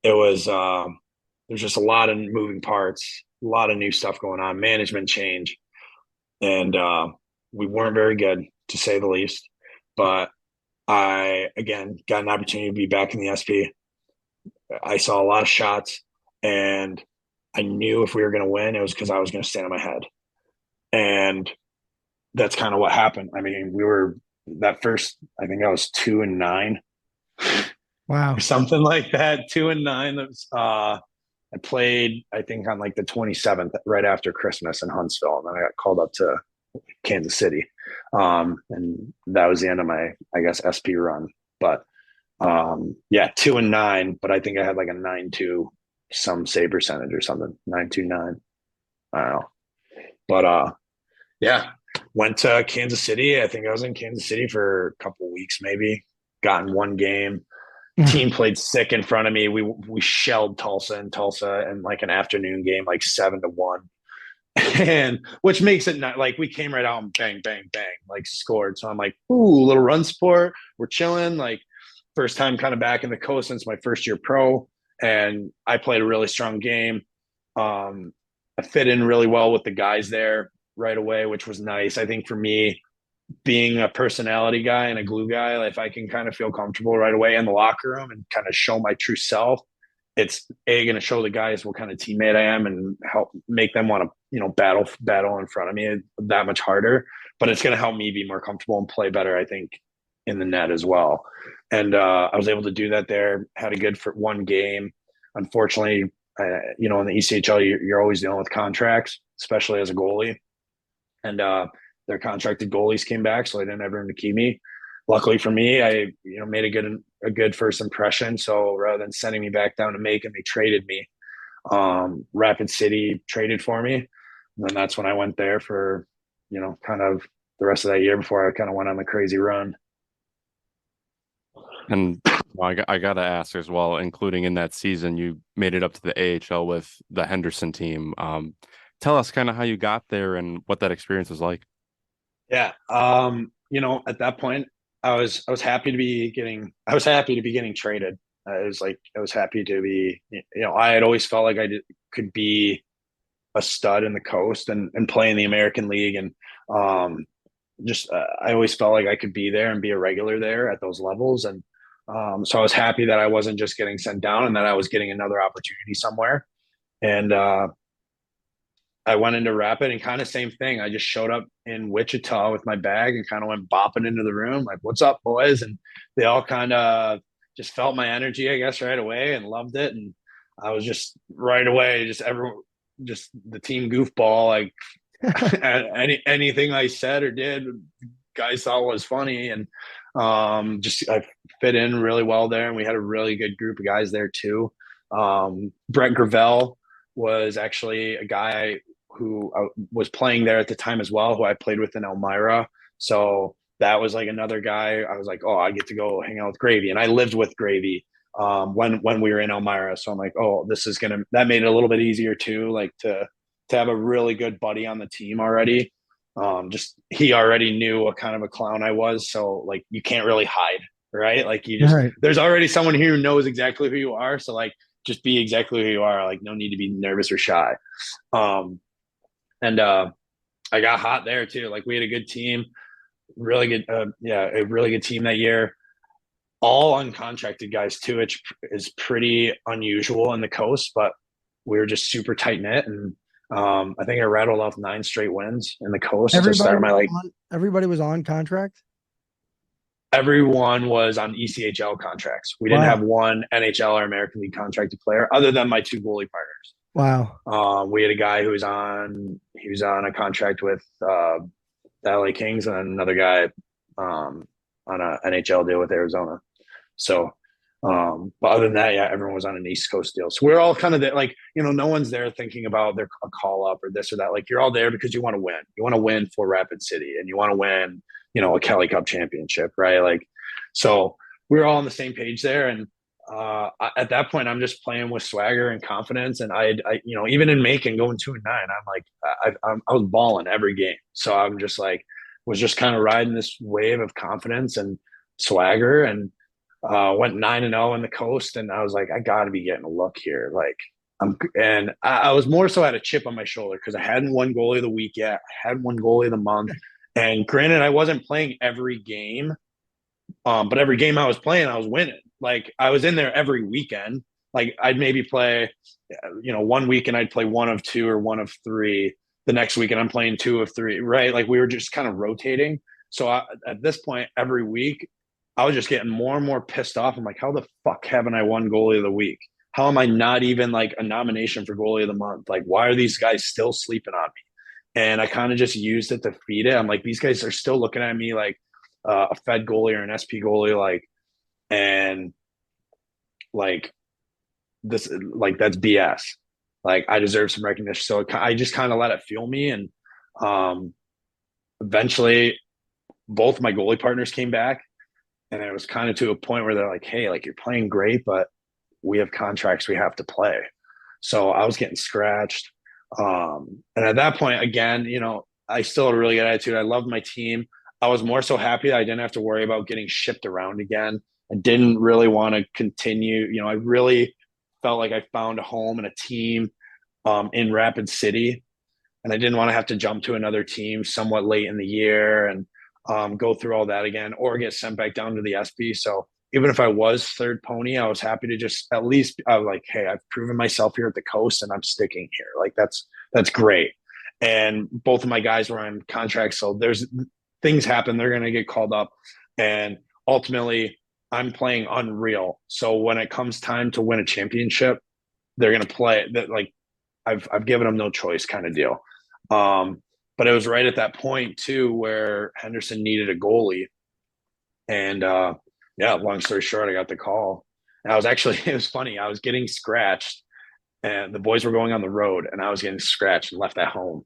S5: It was there's just a lot of moving parts, a lot of new stuff going on, management change. And we weren't very good, to say the least. But I, again, got an opportunity to be back in the SP. I saw a lot of shots, and I knew if we were going to win, it was because I was going to stand on my head. And that's kind of what happened. I mean, we were that first, I think I was 2-9.
S7: Wow.
S5: Something like that, 2-9. That was, I played, I think, on like the 27th, right after Christmas in Huntsville. And then I got called up to Kansas City. And that was the end of my, I guess, SP run. But 2-9, but I think I had like a 9-2 some save percentage or something, 9-2-9. I don't know. But went to Kansas City. I think I was in Kansas City for a couple of weeks, maybe. Got in one game. Team played sick in front of me. We shelled Tulsa in like an afternoon game, like 7-1. And which makes it not like we came right out and bang, bang, bang, like scored. So I'm like, ooh, little run sport. We're chilling. Like first time kind of back in the coast since my first year pro. And I played a really strong game. I fit in really well with the guys there right away, which was nice. I think for me, being a personality guy and a glue guy, if I can kind of feel comfortable right away in the locker room and kind of show my true self, it's going to show the guys what kind of teammate I am and help make them want to, battle in front of me that much harder. But it's going to help me be more comfortable and play better, I think, in the net as well. And I was able to do that there. Had a good for one game. Unfortunately, in the ECHL, you're always dealing with contracts, especially as a goalie. And their contracted goalies came back, so they didn't have room to keep me. Luckily for me, I made a good first impression. So rather than sending me back down to Macon, they traded me. Rapid City traded for me, and then that's when I went there for kind of the rest of that year before I kind of went on the crazy run.
S6: And I got to ask as well, including in that season, you made it up to the AHL with the Henderson team. Tell us kind of how you got there and what that experience was like.
S5: Yeah. At that point I was happy to be getting traded. I was happy to be, I had always felt like could be a stud in the coast and play in the American League. And I always felt like I could be there and be a regular there at those levels. And so I was happy that I wasn't just getting sent down and that I was getting another opportunity somewhere. And I went into Rapid and kind of same thing. I just showed up in Wichita with my bag and kind of went bopping into the room like, "What's up, boys?" And they all kind of just felt my energy, I guess, right away and loved it. And I was just right away, just the team goofball. Like anything I said or did, guys thought was funny. And I fit in really well there, and we had a really good group of guys there too. Brett Gravel was actually a guy who was playing there at the time as well, who I played with in Elmira. So that was like another guy. I was like, oh, I get to go hang out with Gravy, and I lived with Gravy when we were in Elmira. So I'm like, oh, that made it a little bit easier too, like to have a really good buddy on the team already. Just he already knew what kind of a clown I was, so like you can't really hide, right? Like there's already someone here who knows exactly who you are, so like just be exactly who you are. Like no need to be nervous or shy. And I got hot there too. Like we had a good team, really good, a really good team that year. All uncontracted guys too, which is pretty unusual in the coast, but we were just super tight knit, and I think I rattled off 9 straight wins in the coast to start my
S7: everybody was on contract.
S5: Everyone was on ECHL contracts. We didn't have one NHL or American League contracted player other than my 2 goalie partners.
S7: Wow.
S5: We had a guy who was on a contract with the LA Kings, and another guy on a NHL deal with Arizona. So, but other than that, yeah, everyone was on an East Coast deal. So we're all kind of there, like, no one's there thinking about a call up or this or that. Like, you're all there because you want to win. You want to win for Rapid City, and you want to win, a Kelly Cup championship, right? Like, so we were all on the same page there. And at that point, I'm just playing with swagger and confidence. And I even in Macon going 2-9, I'm like, I was balling every game. So I'm just like, was just kind of riding this wave of confidence and swagger, and went 9-0 in the coast. And I was like, I got to be getting a look here. Like I was more so at a chip on my shoulder because I hadn't won goalie of the week yet. I had won goalie of the month. And granted, I wasn't playing every game, but every game I was playing, I was winning. Like I was in there every weekend. Like I'd maybe play, one weekend I'd play 1 of 2 or 1 of 3. The next weekend I'm playing 2 of 3, right? Like we were just kind of rotating. So at this point, every week, I was just getting more and more pissed off. I'm like, how the fuck haven't I won goalie of the week? How am I not even like a nomination for goalie of the month? Like, why are these guys still sleeping on me? And I kind of just used it to feed it. I'm like, these guys are still looking at me like a Fed goalie or an SP goalie, like, and like this, like that's BS. Like I deserve some recognition. So I just kind of let it fuel me, and eventually, both my goalie partners came back, and it was kind of to a point where they're like, "Hey, like you're playing great, but we have contracts we have to play." So I was getting scratched. And at that point, again, I still had a really good attitude. I loved my team. I was more so happy that I didn't have to worry about getting shipped around again. I didn't really want to continue. I really felt like I found a home and a team in Rapid City, and I didn't want to have to jump to another team somewhat late in the year and go through all that again, or get sent back down to the SP. So even if I was third pony, I was happy to just at least I was like, hey, I've proven myself here at the coast and I'm sticking here. Like that's great. And both of my guys were on contracts. So there's things happen. They're going to get called up. And ultimately I'm playing unreal. So when it comes time to win a championship, they're going to play that. Like I've given them no choice kind of deal. But it was right at that point too, where Henderson needed a goalie. And, long story short, I got the call. And it was funny. I was getting scratched, and the boys were going on the road, and I was getting scratched and left at home.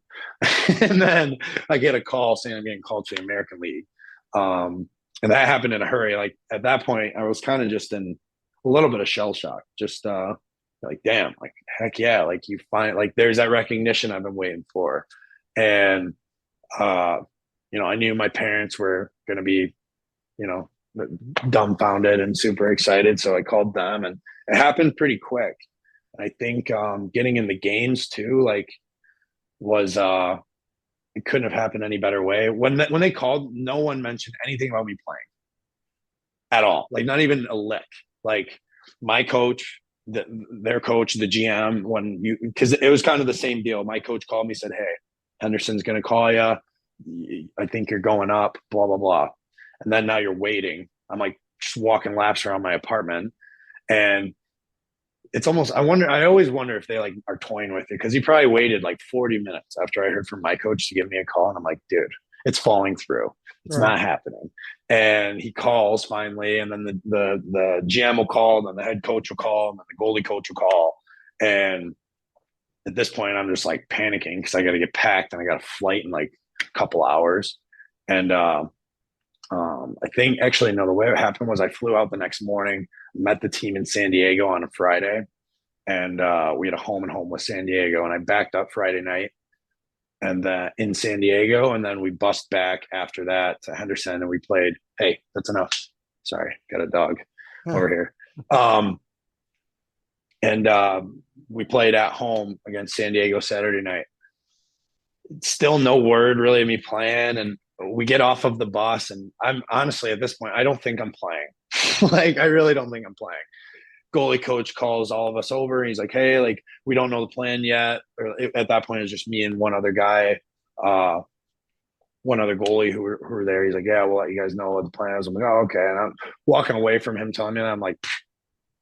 S5: And then I get a call saying I'm getting called to the American League. And that happened in a hurry. Like at that point, I was kind of just in a little bit of shell shock. Just like, damn, like heck yeah, like you find like there's that recognition I've been waiting for. And I knew my parents were going to be, dumbfounded and super excited. So I called them, and it happened pretty quick. I think getting in the games too, like was it couldn't have happened any better way. When they called, no one mentioned anything about me playing at all. Like not even a lick. Like my coach, their coach, the GM, because it was kind of the same deal. My coach called me, said, "Hey, Henderson's going to call you. I think you're going up, blah, blah, blah." And then now you're waiting. I'm like just walking laps around my apartment. And it's almost, I always wonder if they like are toying with it, because he probably waited like 40 minutes after I heard from my coach to give me a call. And I'm like, dude, it's falling through. It's
S7: Right.
S5: not happening. And he calls finally, and then the GM will call, and then the head coach will call, and then the goalie coach will call. And at this point, I'm just like panicking because I got to get packed and I got a flight in like a couple hours. And I think actually, no, the way it happened was I flew out the next morning, met the team in San Diego on a Friday, and we had a home and home with San Diego. And I backed up Friday night and in San Diego, and then we bussed back after that to Henderson, and we played. Hey, that's enough. Sorry, got a dog over here. And we played at home against San Diego Saturday night. Still no word really of me playing, and we get off of the bus, and I'm honestly at this point, I don't think I'm playing. Like, I really don't think I'm playing. Goalie coach calls all of us over. And he's like, hey, like, we don't know the plan yet. Or at that point, it was just me and one other guy, one other goalie who were there. He's like, yeah, we'll let you guys know what the plan is. I'm like, oh, okay. And I'm walking away from him telling me that. I'm like,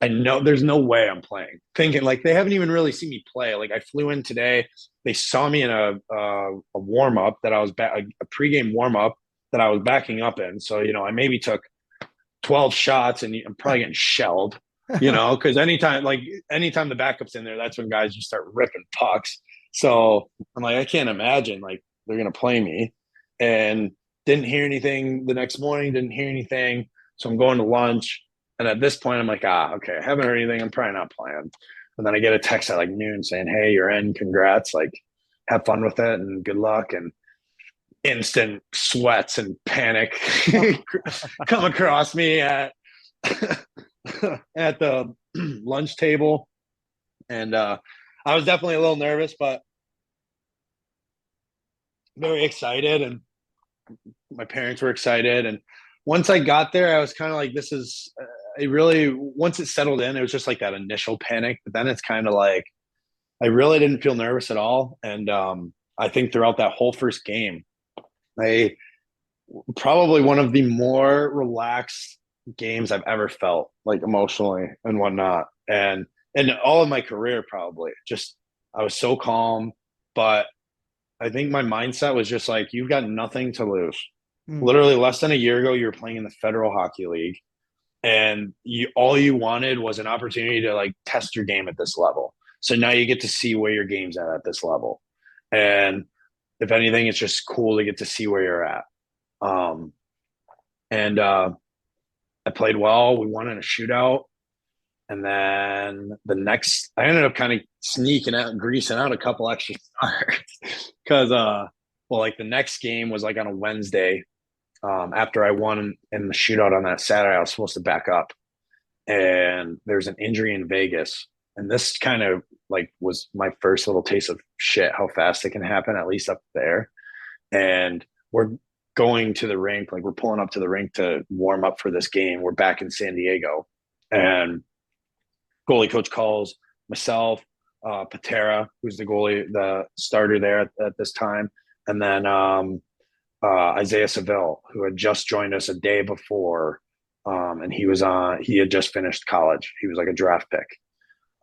S5: I know there's no way I'm playing. Thinking like they haven't even really seen me play. Like, I flew in today. They saw me in a warm up that I was a pregame warm up that I was backing up in. So, you know, I maybe took 12 shots and I'm probably getting shelled, you know, because anytime the backup's in there, that's when guys just start ripping pucks. So I'm like, I can't imagine like they're going to play me. And didn't hear anything the next morning, didn't hear anything. So I'm going to lunch. And at this point, I'm like, okay, I haven't heard anything. I'm probably not playing. And then I get a text at like noon saying, hey, you're in. Congrats. Like, have fun with it and good luck. And instant sweats and panic come across me at the lunch table. And I was definitely a little nervous, but very excited. And my parents were excited. And once I got there, I was kind of like, this is once it settled in, it was just like that initial panic. But then it's kind of like, I really didn't feel nervous at all. And I think throughout that whole first game, I probably one of the more relaxed games I've ever felt, like emotionally and whatnot. And all of my career, probably just, I was so calm, but I think my mindset was just like, you've got nothing to lose. Literally less than a year ago, you were playing in the Federal Hockey League, and all you wanted was an opportunity to like test your game at this level. So now you get to see where your game's at this level. And if anything, it's just cool to get to see where you're at. And I played well. We won in a shootout. And then I ended up kind of sneaking out and greasing out a couple extra stars because, like the next game was like on a Wednesday. After I won in the shootout on that Saturday, I was supposed to back up. And there's an injury in Vegas. And this kind of like was my first little taste of shit, how fast it can happen, at least up there. And we're going to the rink, like we're pulling up to the rink to warm up for this game. We're back in San Diego. And goalie coach calls myself, Patera, who's the starter there at this time. And then Isaiah Seville, who had just joined us a day before. And he had just finished college. He was like a draft pick.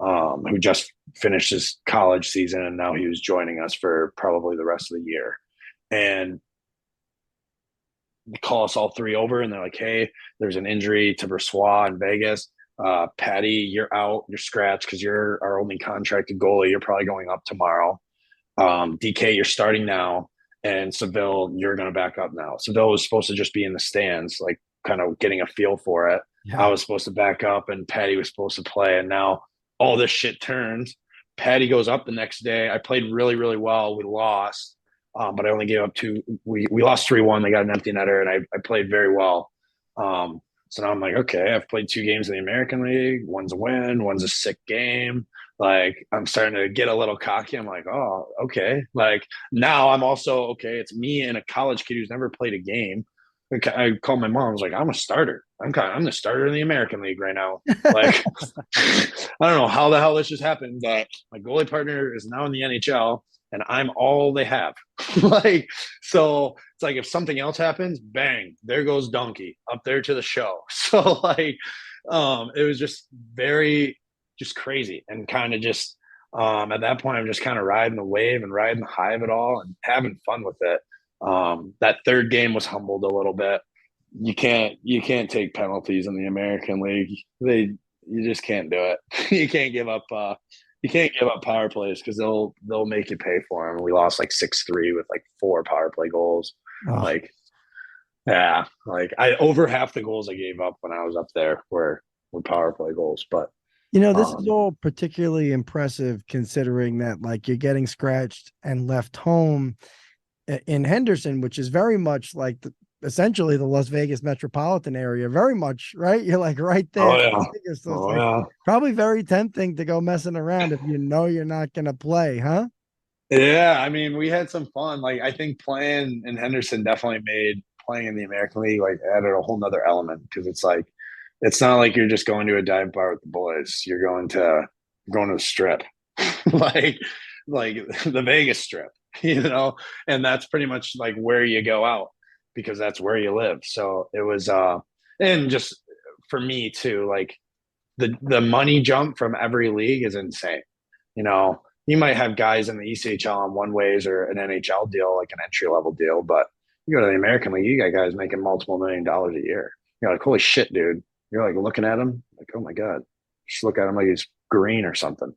S5: Who just finished his college season, and now he was joining us for probably the rest of the year. And they call us all three over, and they're like, hey, there's an injury to Brossois in Vegas. Patty, you're out. You're scratched because you're our only contracted goalie. You're probably going up tomorrow. DK, you're starting now. And Seville, you're going to back up now. Seville was supposed to just be in the stands, like kind of getting a feel for it. Yeah. I was supposed to back up, and Patty was supposed to play. And now all this shit turns. Patty goes up the next day. I played really, really well. We lost, but I only gave up two. We lost 3-1. They got an empty netter, and I played very well. So now I'm like, okay, I've played 2 games in the American League. One's a win, one's a sick game. Like, I'm starting to get a little cocky. I'm like, oh, okay. Like, now I'm also, okay, it's me and a college kid who's never played a game. I called my mom. I was like, I'm a starter. I'm the starter in the American League right now. Like, I don't know how the hell this just happened, but my goalie partner is now in the NHL, and I'm all they have. Like, so it's like if something else happens, bang, there goes Donkey up there to the show. So like, it was just just crazy, and kind of just at that point, I'm just kind of riding the wave and riding the high of it all and having fun with it. That third game was humbled a little bit. You can't take penalties in the American League. You just can't do it. You can't give up power plays because they'll make you pay for them. We lost like 6-3 with like 4 power play goals.
S7: Oh.
S5: Like, yeah, like I over half the goals I gave up when I was up there were power play goals. But
S7: This is all particularly impressive considering that like you're getting scratched and left home in Henderson, which is very much like essentially the Las Vegas metropolitan area, very much, right? You're like right there.
S5: oh yeah,
S7: So it's
S5: oh
S7: like
S5: yeah.
S7: probably very tempting to go messing around if you know you're not going to play, huh?
S5: Yeah, I mean, we had some fun. Like, I think playing in Henderson definitely made playing in the American League like added a whole nother element because it's like it's not like you're just going to a dive bar with the boys. You're going to a strip, like like the Vegas Strip, and that's pretty much like where you go out because that's where you live. So it was, and just for me too, like the money jump from every league is insane. You might have guys in the ECHL on one ways or an NHL deal, like an entry level deal, but you go to the American League, you got guys making multiple $1 million a year. You're like, holy shit, dude. You're like looking at him, like, oh my God. Just look at him like he's green or something.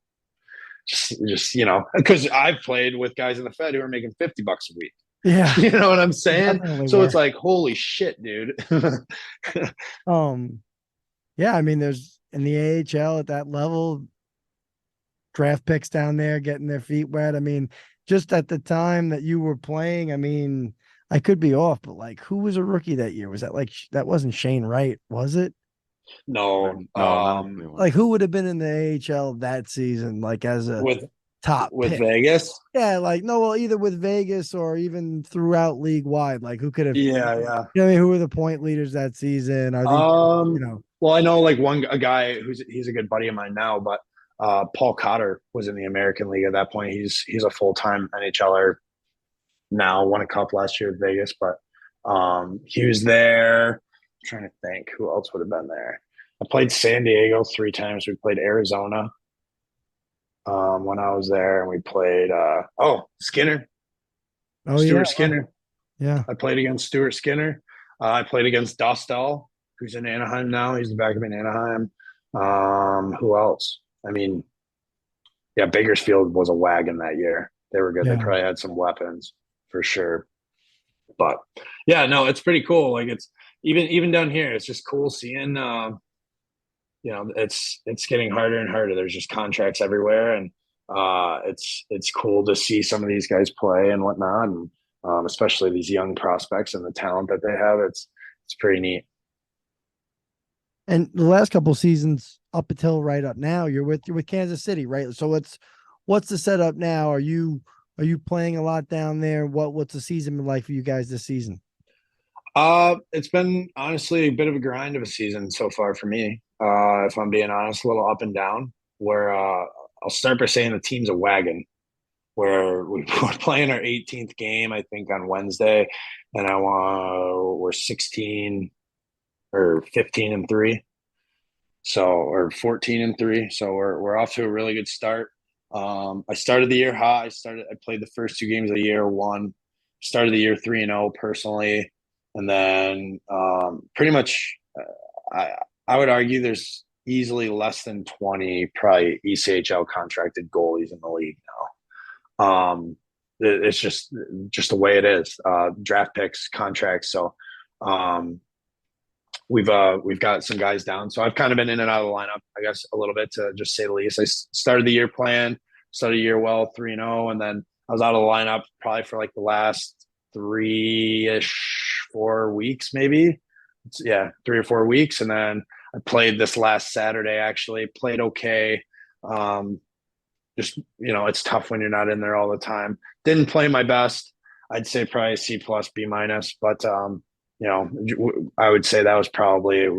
S5: Just because I've played with guys in the Fed who are making $50 a week.
S7: Yeah.
S5: You know what I'm saying? So
S7: work.
S5: it's like, holy shit, dude.
S7: Yeah, I mean, there's in the AHL at that level, draft picks down there getting their feet wet. I mean, just at the time that you were playing, I mean, I could be off, but like, who was a rookie that year? Was that like that wasn't Shane Wright, was it?
S5: No,
S6: No,
S7: like who would have been in the AHL that season, like as a
S5: with
S7: top
S5: with
S7: pick?
S5: Vegas.
S7: Yeah, like no, well, either with Vegas or even throughout league wide. Like who could have?
S5: Yeah.
S7: You know, what I mean, who were the point leaders that season? Are these?
S5: Well, I know like a guy he's a good buddy of mine now, but Paul Cotter was in the American League at that point. He's a full-time NHLer now. Won a cup last year with Vegas, but he was there. I'm trying to think who else would have been there. I played San Diego 3 times. We played Arizona when I was there, and we played Skinner.
S7: Oh
S5: Stuart
S7: yeah,
S5: Skinner.
S7: yeah.
S5: I played against Stuart Skinner. I played against Dostal, who's in Anaheim now. He's the backup in Anaheim. Who else? I mean, yeah, Bakersfield was a wagon that year. They were good.
S7: Yeah.
S5: They probably had some weapons for sure. But yeah, no, it's pretty cool. Like it's even down here, it's just cool seeing. It's getting harder and harder. There's just contracts everywhere, and it's cool to see some of these guys play and whatnot, and especially these young prospects and the talent that they have. It's pretty neat.
S7: And the last couple seasons up until right up now, you're with Kansas City, right? So what's the setup now? Are you playing a lot down there? What's the season been like for you guys this season?
S5: It's been honestly a bit of a grind of a season so far for me. If I'm being honest, a little up and down. Where I'll start by saying the team's a wagon. Where we're playing our 18th game, I think, on Wednesday, and we're 16 or 15-3, or 14-3. So we're off to a really good start. I started the year hot. I played the first 2 games of the year, won. Started the year 3-0 personally, and then pretty much I would argue there's easily less than 20 probably ECHL contracted goalies in the league now. It's just the way it is. Draft picks, contracts. So we've got some guys down. So I've kind of been in and out of the lineup, I guess, a little bit, to just say the least. I started the year started the year well, 3-0, and then I was out of the lineup probably for like the last 4 weeks, maybe. Yeah, 3 or 4 weeks. And then I played this last Saturday, actually played okay. Just, it's tough when you're not in there all the time. Didn't play my best. I'd say probably C+, B-, but I would say that was probably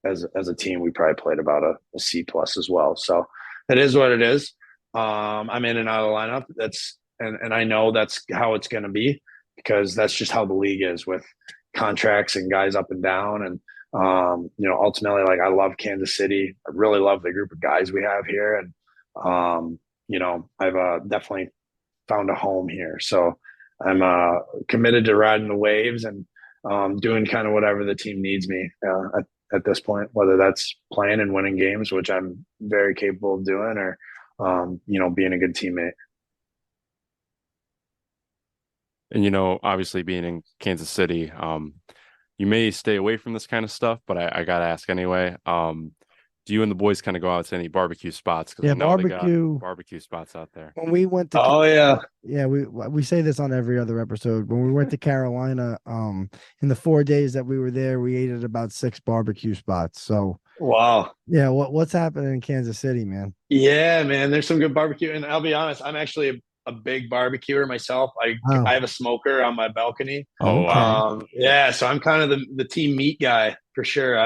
S5: as a team, we probably played about a C+ as well. So it is what it is. I'm in and out of the lineup. And I know that's how it's going to be, because that's just how the league is with contracts and guys up and down. And, ultimately, like, I love Kansas City. I really love the group of guys we have here. And, I've definitely found a home here. So committed to riding the waves and doing kind of whatever the team needs me at this point, whether that's playing and winning games, which I'm very capable of doing, or being a good teammate.
S6: And obviously being in Kansas City, you may stay away from this kind of stuff, but I gotta ask anyway. Do you and the boys kind of go out to any barbecue spots? Because
S7: Yeah,
S6: I know they got
S7: barbecue.
S6: barbecue spots out there.
S7: When we went to
S5: Oh yeah,
S7: yeah, we say this on every other episode. When we went to Carolina, in the 4 days that we were there, we ate at about 6 barbecue spots. So
S5: wow.
S7: yeah, what's happening in Kansas City, man?
S5: Yeah, man, there's some good barbecue, and I'll be honest, I'm actually a big barbecuer myself. I
S7: Oh,
S5: have a smoker on my balcony.
S6: Oh, wow.
S5: Yeah, so I'm kind of the team meat guy for sure.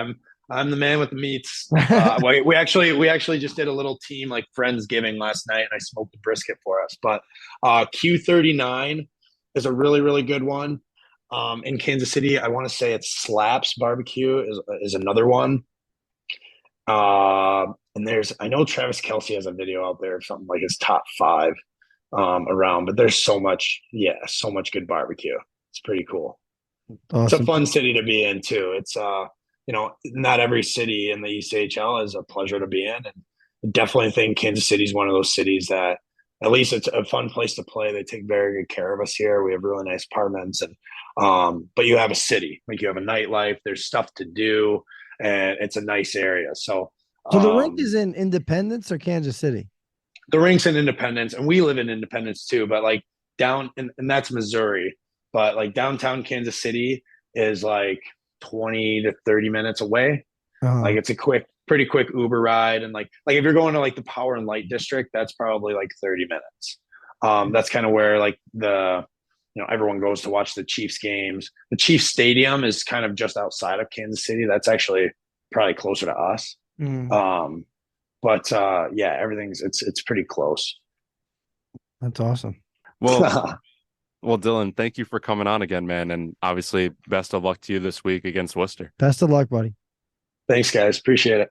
S5: I'm the man with the meats. We actually just did a little team like Friendsgiving last night, and I smoked a brisket for us. But Q39 is a really really good one. In Kansas City, I want to say it's Slaps Barbecue is another one. And I know Travis Kelce has a video out there of something like his top 5 around, but there's so much good barbecue. It's pretty cool.
S7: awesome.
S5: It's a fun city to be in too. It's not every city in the ECHL is a pleasure to be in, and I definitely think Kansas City is one of those cities that at least it's a fun place to play. They take very good care of us here. We have really nice apartments, and but you have a city, like you have a nightlife. There's stuff to do, and it's a nice area. So
S7: the rink is in Independence or Kansas City?
S5: The rink's in Independence, and we live in Independence too. But like down, and that's Missouri. But like downtown Kansas City is like 20 to 30 minutes away. Like it's a pretty quick Uber ride. And like if you're going to like the Power and Light District, that's probably like 30 minutes. That's kind of where like everyone goes to watch the Chiefs games. The Chiefs Stadium is kind of just outside of Kansas City. That's actually probably closer to us. But yeah, it's pretty close.
S7: That's awesome.
S6: Well, Dillon, thank you for coming on again, man. And obviously, best of luck to you this week against Worcester.
S7: Best of luck, buddy.
S5: Thanks, guys. Appreciate it.